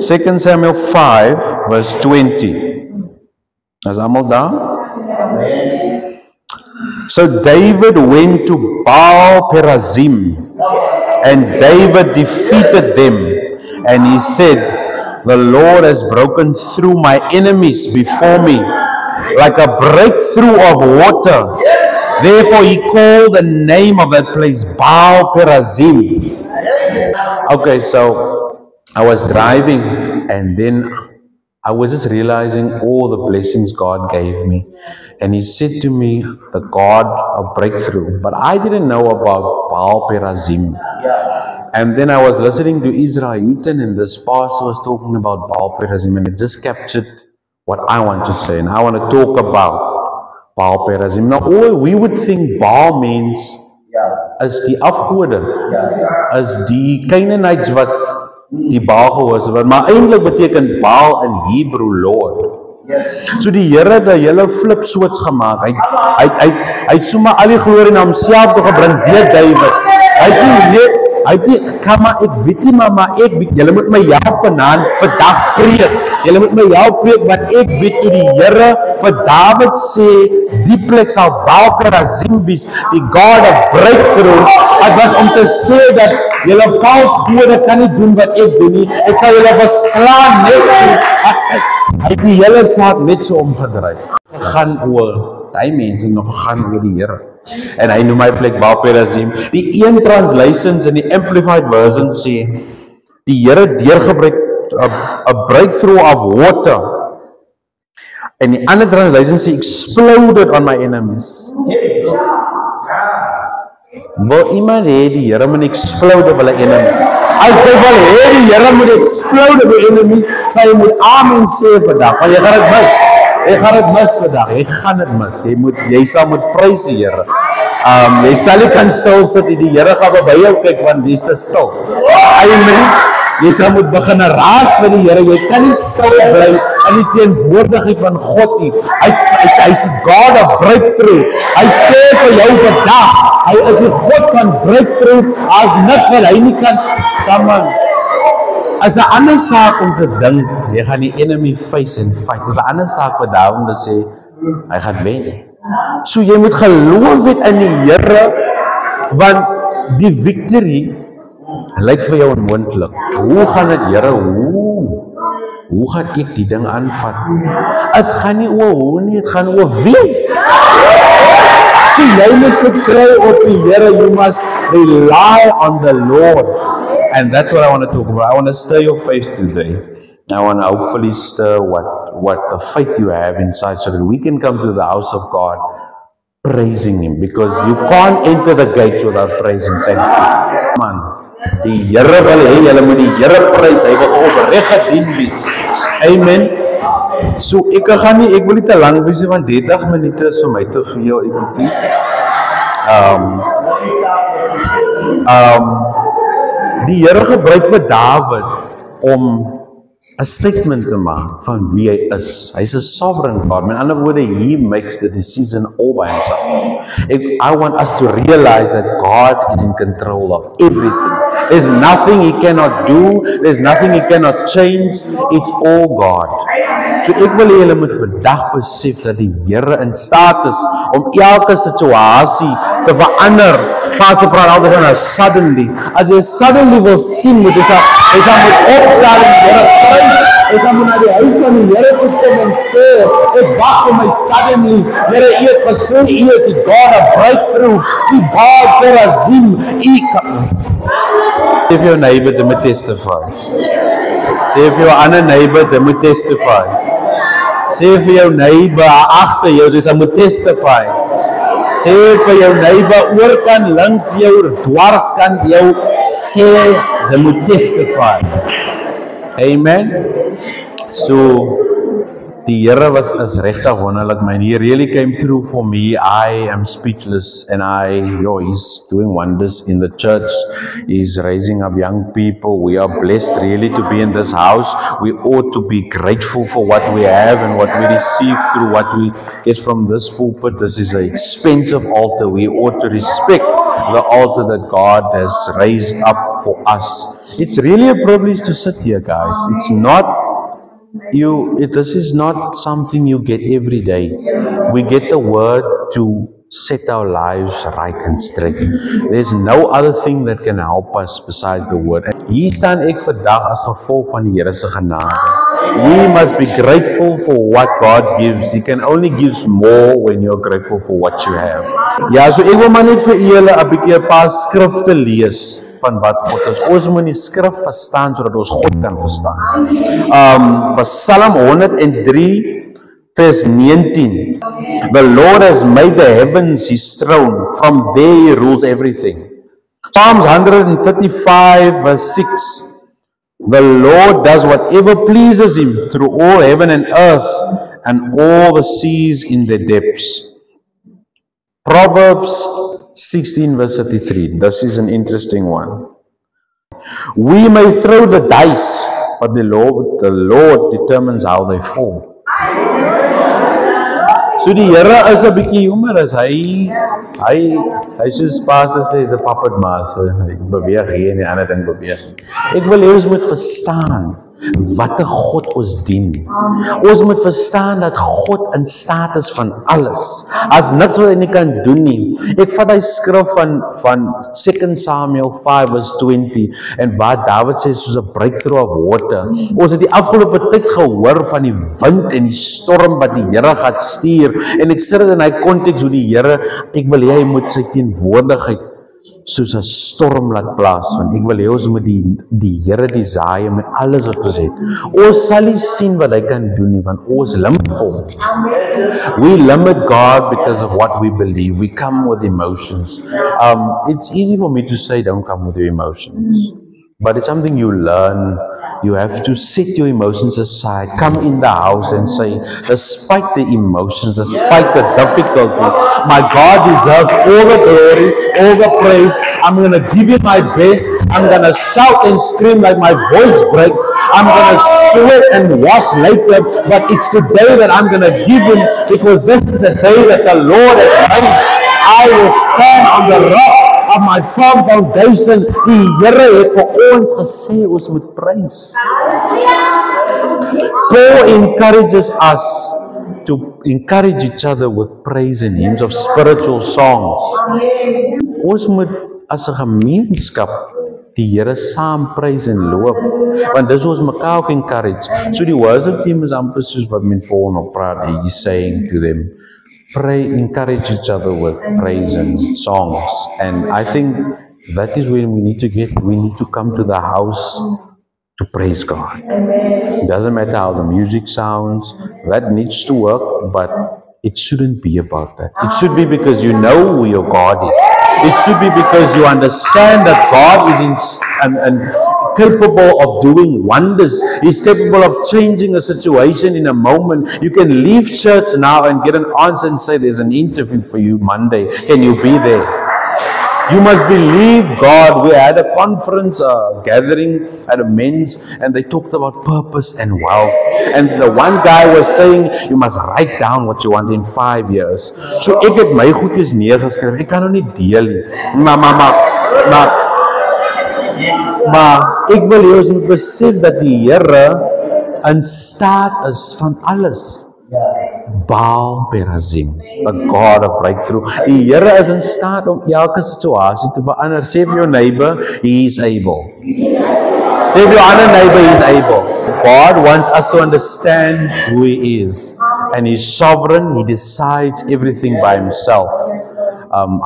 2 Samuel 5 verse 20. Is almal daar? So David went to Baal Perazim, and David defeated them, and he said, the Lord has broken through my enemies before me, like a breakthrough of water. Therefore he called the name of that place Baal Perazim. Okay, so I was driving, and then I was just realizing all the blessings God gave me. And he said to me, the God of breakthrough. But I didn't know about Baal Perazim. And then I was listening to Israel Houghton, and this pastor was talking about Baal Perazim, and it just captured what I want to say. And I want to talk about Baal Perazim. Now, we would think Baal means as die afgode, as die Canaanites wat die Baal gehoorsaam, maar eintlik beteken Baal in Hebrew Lord. So die Here het 'n hele flip switch gemaak. Hy het sommer al die glorie na homself toe gebring deur David. Hy het ek weet nie, maar julle moet my help vanaand vandag preek. Julle moet my help preek, want ek weet toe die Here vir David sê die plek sal Baal Perazim wees, die God of breakthrough. Dit was om te sê dat julle vals gode kan nie doen wat ek doen nie. Ek sal julle verslaan net so. Hy het die hele saak net so omgedraai. Gegaan oor die mense nog gegaan oor die Here. En hy noem my plek Baal Perazim. Die een translations in die Amplified version sê die Here deurgebreek a breakthrough of water. En die ander translation sê exploded on my enemies. Wil iemand hê die Here moet explode op hulle enemies? As jy wil hê die Here moet explode op hulle enemies, sê jy moet amen sê vandag, want jy gaan dit mis. Jy gaan dit mis vandag. Jy gaan dit mis. Jy sal moet prys die Here. Jy sal nie kan stil sit en die Here gaan by jou kyk want jy's te stil. Amen. Jy sal moet begin raas met die Here. Jy kan nie stil bly in die teenwoordigheid van God nie. Hy's die God of breakthrough. Hy sê vir jou vandag, hy is die God van breakthrough. As niks wat hy nie kan, come on. As 'n ander saak om te dink, jy gaan die enemy face and fight. As 'n ander saak vir Dawid om te sê, hy gaan wen. So jy moet geloof het in die Here, want die victory lyk vir jou onmoontlik. Hoe gaan dit, Here? Hoe gaan ek die ding aanvat? Dit gaan nie oor hoe nie, dit gaan oor wie. So jy moet vertrou op die Here. You must rely on the Lord. And that's what I want to talk about. I want to stir your faith today. I want to hopefully stir what the faith you have inside, so that we can come to the house of God praising Him. Because you can't enter the gates without praising. Thanksgiving. Man, die Here wil hê julle moet die Here prys. Hy wil opreg gedien wees. Amen. So ek wil nie te lank wees, want 30 minute is vir my te veel. Ek weet nie. Die Here gebruik vir Dawid om 'n statement te maak van wie hy is. Hy's 'n sovereign God. Met ander woorde, he makes the decision all by himself. I want us to realize that God is in control of everything. There's nothing He cannot do. There's nothing He cannot change. It's all God. So ek wil hê julle moet vandag besef dat die Here in staat is om elke situasie te verander. Pastor praat altyd van 'n suddenly. As jy suddenly wil sien, moet jy moet opstaan en die Here prys. Jy moet na die huis van die Here toe kom en sê, ek wag vir my suddenly. Here, U het gesê, U is die God of breakthrough. Die Baal Perazim. If your neighbor, they moet testify. Say vir jou ander neighbor, they moet testify. Sê vir jou neighbor agter jou, jy moet testify. Sê vir jou neighbor oorkant, links jou, dwarskant jou, sê jy moet testify. Amen. So die Here is regtig wonderlik, man. He really came through for me. I am speechless, and He's doing wonders in the church. He's raising up young people. We are blessed really to be in this house. We ought to be grateful for what we have and what we receive through what we get from this pulpit. This is an expensive altar. We ought to respect the altar that God has raised up for us. It's really a privilege to sit here, guys. It's not this is not something you get every day. We get the word to set our lives right and straight. There's no other thing that can help us besides the word. Hier staan ek vandag as gevolg van die Here se genade. We must be grateful for what God gives. He can only give more when you're grateful for what you have. Ja, so ek wil maar net vir julle 'n bietjie 'n paar skrifte lees van wat God is. Ons moet die skrif verstaan sodat ons God kan verstaan. Psalm 103 verse 19. The Lord has made the heavens his throne. From there he rules everything. Psalms 135 verse 6. The Lord does whatever pleases him through all heaven and earth and all the seas in their depths. Proverbs 16 verse 33. This is an interesting one. We may throw the dice, but the Lord determines how they fall. So die Here is 'n bietjie humorous. Hy soos Pastor sê, is 'n puppet master. Hy beweeg hier en die ander ding beweeg. Ek wil hê ons moet verstaan wat 'n God ons dien. Ons moet verstaan dat God in staat is van alles. As niks wat hy nie kan doen nie. Ek vat hy skrif van 2 Samuel 5 verse 20 en waar David sê soos 'n breakthrough of water. Ons het die afgelope tyd gehoor van die wind en die storm wat die Here gaan stuur en ek sê dit in hy konteks hoe die Here, ek wil hê hy moet sy teenwoordigheid soos 'n storm laat plaas, want ek wil hê ons moet die Here desire met alles wat ons het. Ons sal nie sien wat hy kan doen nie, want ons limit hom. We limit God because of what we believe. We come with emotions. It's easy for me to say don't come with your emotions, but it's something you learn. You have to set your emotions aside, come in the house and say, despite the emotions, despite the difficulties, my God deserves all the glory, all the praise. I'm going to give you my best. I'm going to shout and scream like my voice breaks. I'm going to sweat and wash later, but it's today that I'm going to give him, because this is the day that the Lord has made. I will stand on the rock of my firm foundation. Die Here het vir ons gesê ons moet prys. Paul encourages us to encourage each other with praise and hymns of spiritual songs. Ons moet as 'n gemeenskap die Here saam prys en loof, want dis ons mekaar ook encourage. So die worship team is amper soos wat met Paul nog praat. He's saying to them, pray, encourage each other with praise and songs. And I think that is where we need to come to the house to praise God. It doesn't matter how the music sounds, that needs to work, but it shouldn't be about that. It should be because you know who your God is. It should be because you understand that God is capable of doing wonders. He's capable of changing a situation in a moment. You can leave church now and get an answer and say, there's an interview for you Monday. Can you be there? You must believe God. We had a conference, gathering at a men's, and they talked about purpose and wealth. And the one guy was saying, you must write down what you want in 5 years. So ek het my goedjies neergeskryf. Ek kan nou nie deel nie. Maar ek wil hê ons moet besef dat die Here in staat is van alles. Baal Perazim, the God of breakthrough. Die Here is in staat om elke situasie te verander. Sê vir jou neighbor, he is able. Sê vir jou ander neighbor, he is able. God wants us to understand who he is. And he's sovereign, he decides everything by himself.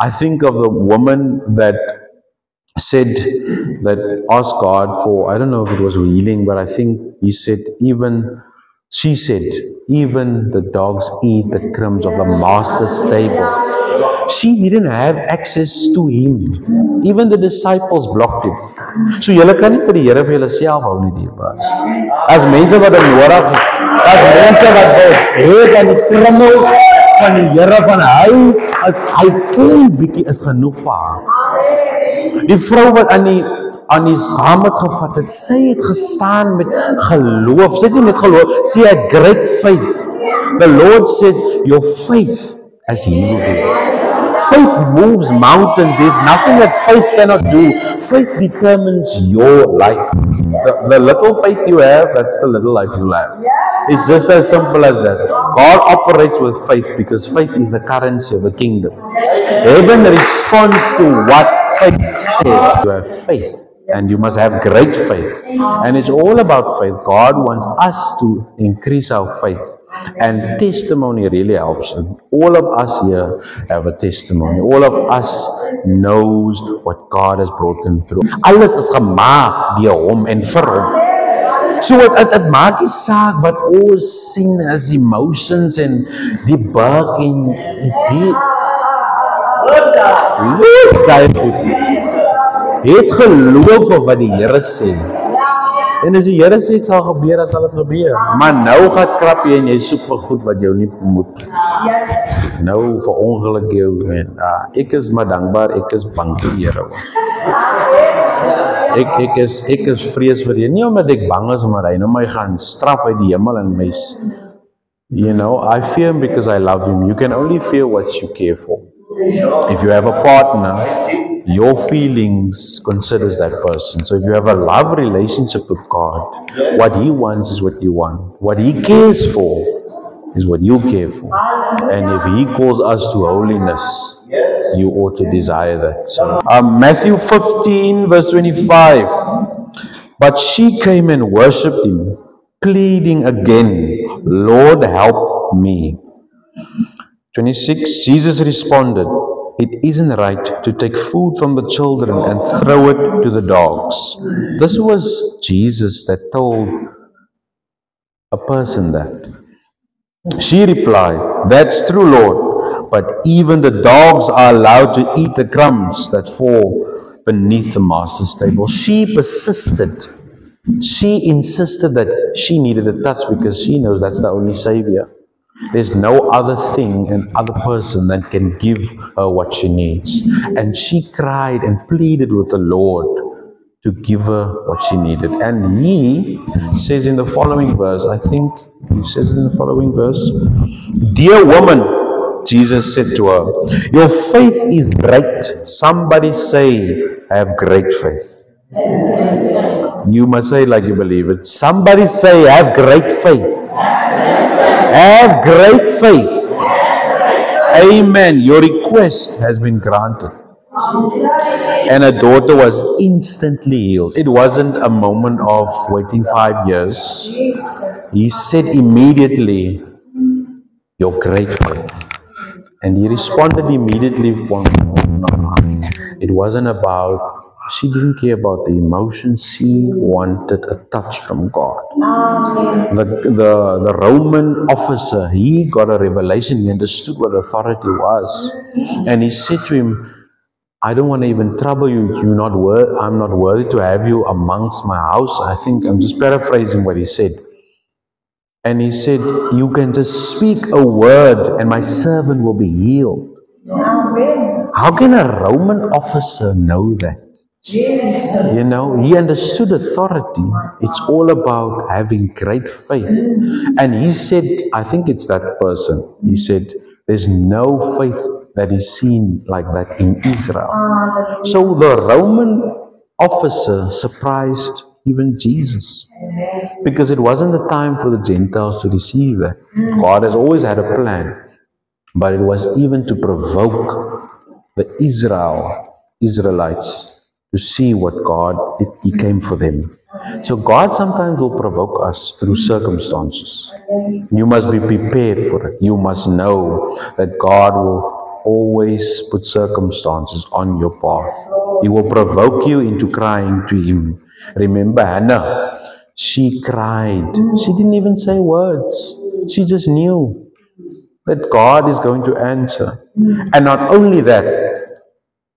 I think of the woman that asked God for, I don't know if it was healing, but I think she said, even the dogs eat the crumbs of the master's table. She didn't have access to him. Even the disciples blocked him. So julle kan nie vir die Here vir julle self hou nie, dierbas. As mense wat hom nodig het, as mense wat het aan die krummels van die Here van hy klein bietjie is genoeg vir haar. Die vrou wat aan die haam het gevat het, sy het gestaan met geloof. Sy het nie met geloof, sy het great faith. The Lord said, your faith has healed you. Faith moves mountains. There's nothing that faith cannot do. Faith determines your life. The little faith you have, that's the little life you have. It's just as simple as that. God operates with faith because faith is the currency of the kingdom. Heaven responds to what faith says. You have faith. And you must have great faith. And it's all about faith. God wants us to increase our faith. And testimony really helps. And all of us here have a testimony. All of us knows what God has brought them through. Alles is gemaak deur hom en vir hom. So het maak nie saak wat ons sien as emotions en die bug en die lees daai goed. Het geloof op wat die Here sê. En as die Here sê het sal gebeur, dan sal dit gebeur. Maar nou gaan krap jy en jy soek vir goed wat jou nie moet. Nou vir ongeluk jou en ek is maar dankbaar, ek is bang vir die Here. Ek is vrees vir die Here. Nie omdat ek bang is omdat hy nou my gaan straf uit die hemel en my, you know, I fear him because I love him. You can only fear what you care for. If you have a partner, your feelings considers that person. So if you have a love relationship with God, what he wants is what you want. What he cares for is what you care for. And if he calls us to holiness, you ought to desire that. So, Matthew 15 verse 25. But she came and worshipped him, pleading again, Lord, help me. 26, Jesus responded, it isn't right to take food from the children and throw it to the dogs. This was Jesus that told a person that. She replied, that's true, Lord, but even the dogs are allowed to eat the crumbs that fall beneath the master's table. She persisted. She insisted that she needed a touch because she knows that's the only Savior. There's no other thing and other person that can give her what she needs. And she cried and pleaded with the Lord to give her what she needed. And he says in the following verse, I think he says in the following verse, dear woman, Jesus said to her, your faith is great. Somebody say, I have great faith. You must say it like you believe it. Somebody say, I have great faith. Have great faith. Amen. Your request has been granted. And her daughter was instantly healed. It wasn't a moment of waiting 5 years. He said immediately, your great faith. And he responded immediately. It wasn't about, she didn't care about the emotions. She wanted a touch from God. The Roman officer, he got a revelation. He understood what authority was. And he said to him, I don't want to even trouble you. I'm not worthy to have you amongst my house. I think I'm just paraphrasing what he said. And he said, you can just speak a word and my servant will be healed. How can a Roman officer know that? Jesus. You know, he understood authority. It's all about having great faith. And he said, I think it's that person. He said, there's no faith that is seen like that in Israel. So the Roman officer surprised even Jesus. Because it wasn't the time for the Gentiles to receive that. God has always had a plan. But it was even to provoke the Israelites to see what God, He came for them. So God sometimes will provoke us through circumstances. You must be prepared for it. You must know that God will always put circumstances on your path. He will provoke you into crying to Him. Remember Hannah, she cried. She didn't even say words. She just knew that God is going to answer. And not only that,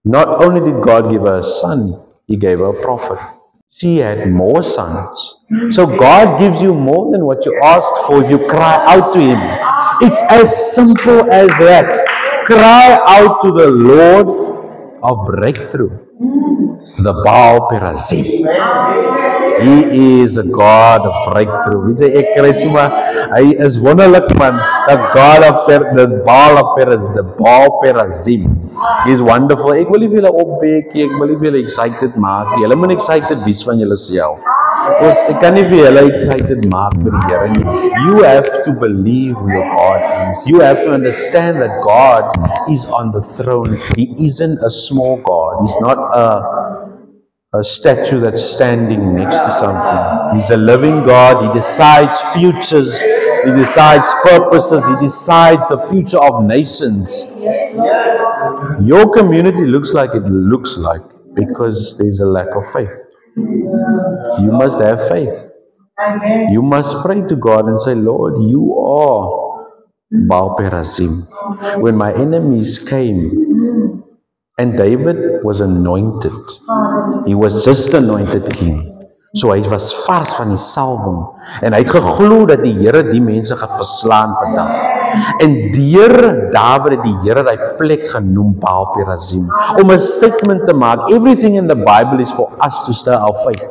not only did God give her a son, He gave her a prophet. She had more sons. So God gives you more than what you asked for if you cry out to Him. It's as simple as that. Cry out to the Lord of breakthrough. the Baal Perazim. He is a God of breakthrough. Weet jy, ek kry sommer, hy is wonderlik man, the God of the Baal of Perazim, the Baal Perazim. He is wonderful. Ek wil nie vir julle opwek, ek wil nie vir julle excited maak. Julle moet excited wees van julle self. Because ek kan nie vir julle excited maak vir die Here nie. You have to believe who your God is. You have to understand that God is on the throne. He isn't a small God. He's not a statue that's standing next to something. He's a living God. He decides futures. He decides purposes. He decides the future of nations. Your community looks like it looks like because there's a lack of faith. You must have faith. You must pray to God and say, Lord, you are Baal Perazim. When my enemies came, and David was anointed. He was just anointed king. So hy was vars van die salwing. En hy het geglo dat die Here die mense gaan verslaan vandag. En deur Dawid het die Here daai plek genoem Baal Perazim. Om 'n statement te maak. Everything in the Bible is for us to stir our faith.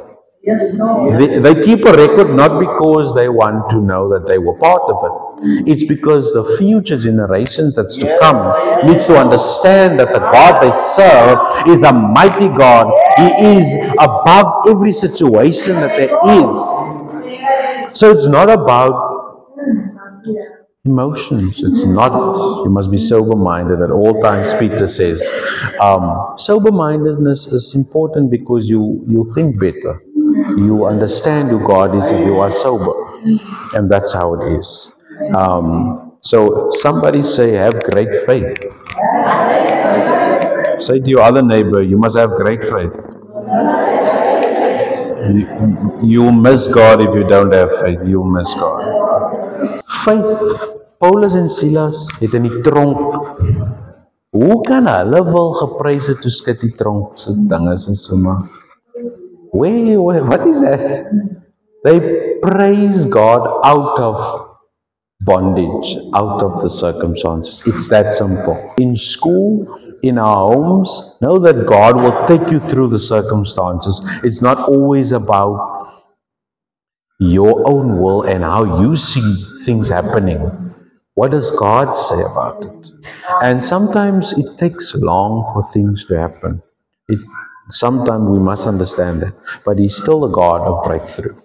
Yes, no. They keep a record not because they want to know that they were part of it. It's because the future generations that's to come needs to understand that the God they serve is a mighty God. He is above every situation that there is. So it's not about emotions. It's not, you must be sober-minded at all times, Peter says. Sober-mindedness is important because you think better. You understand who God is if you are sober. And that's how it is. So somebody say, have great faith. Say to your other neighbor, you must have great faith. You miss God if you don't have faith. You miss God. Faith. Paulus en Silas het in die tronk. Hoe kan hulle wil geprys het toe skud die tronk se dinge en so maar? Wait, what is that? They praise God out of bondage, out of the circumstances. It's that simple. In school, in our homes, know that God will take you through the circumstances. It's not always about your own will and how you see things happening. What does God say about it? And sometimes it takes long for things to happen. Sometimes we must understand that. But He's still the God of breakthrough.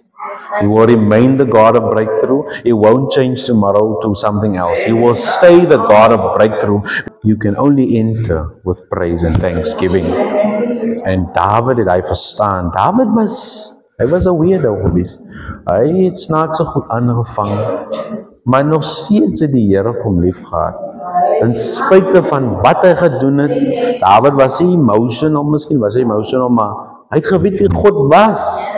He will remain the God of breakthrough. He won't change tomorrow to something else. He will stay the God of breakthrough. You can only enter with praise and thanksgiving. And David het hy verstaan. David was a weirdo geweest. Hy het snaaks so goed aangevang. Maar nog steeds het die Here hom lief gehad. In spite van wat hy gedoen het, David was nie emotional, miskien was hy emotional, maar hy het geweet wie God was.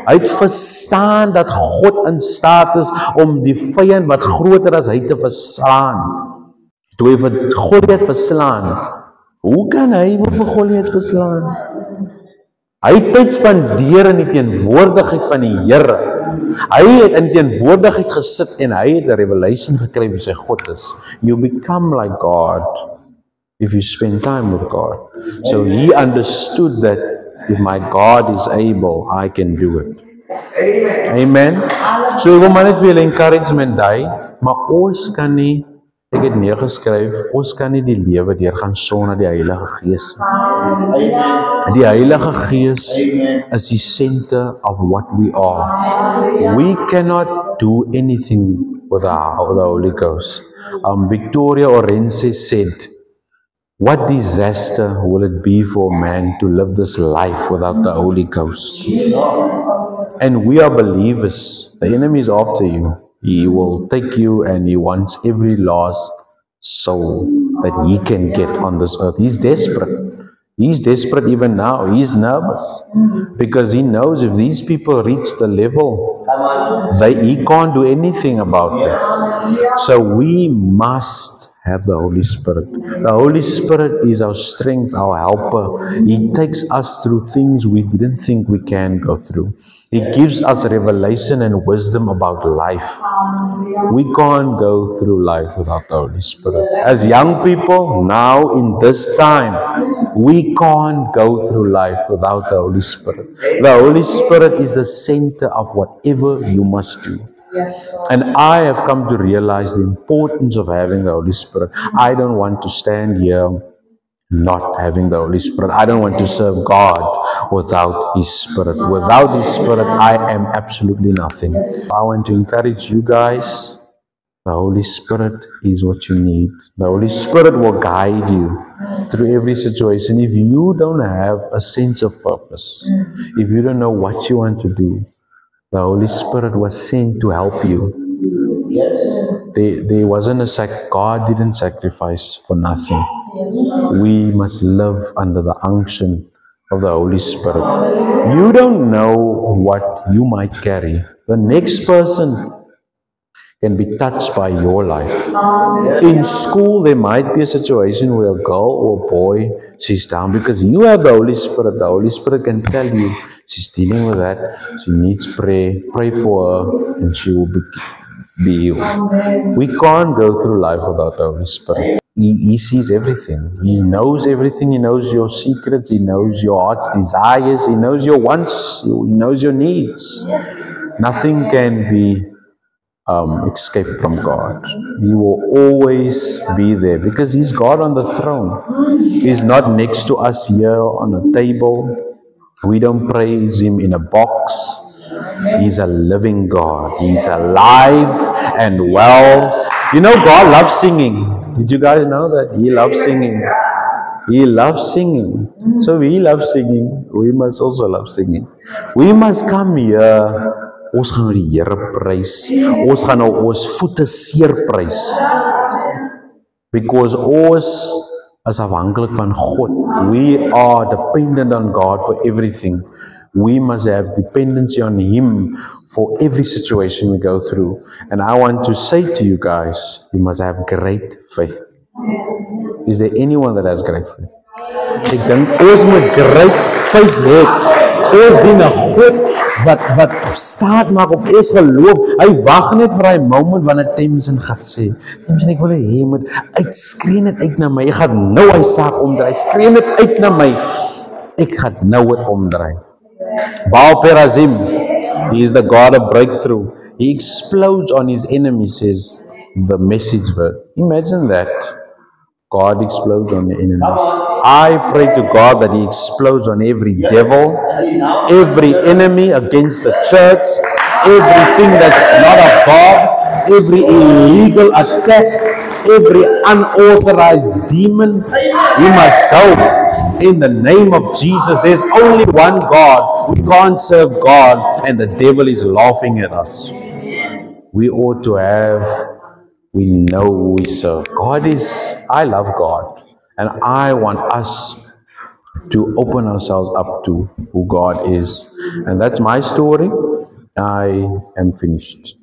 Hy het verstaan dat God in staat is om die vyand wat groter as hy te verslaan. Toe hy vir Goliat verslaan, hoe kan hy vir Goliat verslaan? Hy het tyd spandeer in die teenwoordigheid van die Here. Hy het in die teenwoordigheid gesit en hy het 'n revelation gekry wie sy God is. You become like God if you spend time with God. So he understood that if my God is able, I can do it. Amen. So ek wil maar net vir julle encouragement daai, maar ons kan nie, ek het neergeskryf, ons kan nie die lewe deurgaan sonder die Heilige Gees. Die Heilige Gees is die center of what we are. We cannot do anything without the Holy Ghost. Victoria Orense said, what disaster will it be for man to live this life without the Holy Ghost? And we are believers. The enemy is after you. He will take you and he wants every lost soul that he can get on this earth. He's desperate. He's desperate even now. He's nervous because he knows if these people reach the level, he can't do anything about that. So we must have the Holy Spirit. The Holy Spirit is our strength, our helper. He takes us through things we didn't think we can go through. He gives us revelation and wisdom about life. We can't go through life without the Holy Spirit. As young people, now in this time, we can't go through life without the Holy Spirit. The Holy Spirit is the center of whatever you must do. And I have come to realize the importance of having the Holy Spirit. I don't want to stand here not having the Holy Spirit. I don't want to serve God without His Spirit. Without His Spirit, I am absolutely nothing. I want to encourage you guys. The Holy Spirit is what you need. The Holy Spirit will guide you through every situation. If you don't have a sense of purpose, if you don't know what you want to do, the Holy Spirit was sent to help you. There wasn't God didn't sacrifice for nothing. We must live under the unction of the Holy Spirit. You don't know what you might carry. The next person can be touched by your life. In school, there might be a situation where a girl or a boy sits down because you have the Holy Spirit. The Holy Spirit can tell you she's dealing with that. She needs prayer. Pray for her and she will be healed. We can't go through life without the Holy Spirit. He sees everything. He knows everything. He knows your secrets. He knows your heart's desires. He knows your wants. He knows your needs. Nothing can be escape from God. He will always be there because He's God on the throne. He's not next to us here on a table. We don't praise Him in a box. He's a living God. He's alive and well. You know, God loves singing. Did you guys know that? He loves singing. He loves singing. So He loves singing. We must also love singing. We must come here. Ons gaan die Here prys. Ons gaan nou ons voete seer prys. Because ons is afhanklik van God. We are dependent on God for everything. We must have dependency on Him for every situation we go through. And I want to say to you guys, you must have great faith. Is there anyone that has great faith? Ek dink ons moet great faith hê. Ons dien 'n God wat staat maak op ons geloof. Hy wag net vir daai moment wanneer Temsin gaan sê, Temsin, ek wil hê jy moet uitskree net uit na my. Ek gaan nou hy saak omdraai. Skree net uit na my. Ek gaan nou dit omdraai. Baal Perazim, He is the God of breakthrough. He explodes on His enemies, says the Message verse. Imagine that. God explodes on the enemies. I pray to God that He explodes on every devil, every enemy against the church, everything that's not of God, every illegal attack, every unauthorized demon. He must go. In the name of Jesus, there's only one God. We can't serve God and the devil is laughing at us. We ought to have, we know who we serve. God is, I love God. And I want us to open ourselves up to who God is. And that's my story. I am finished.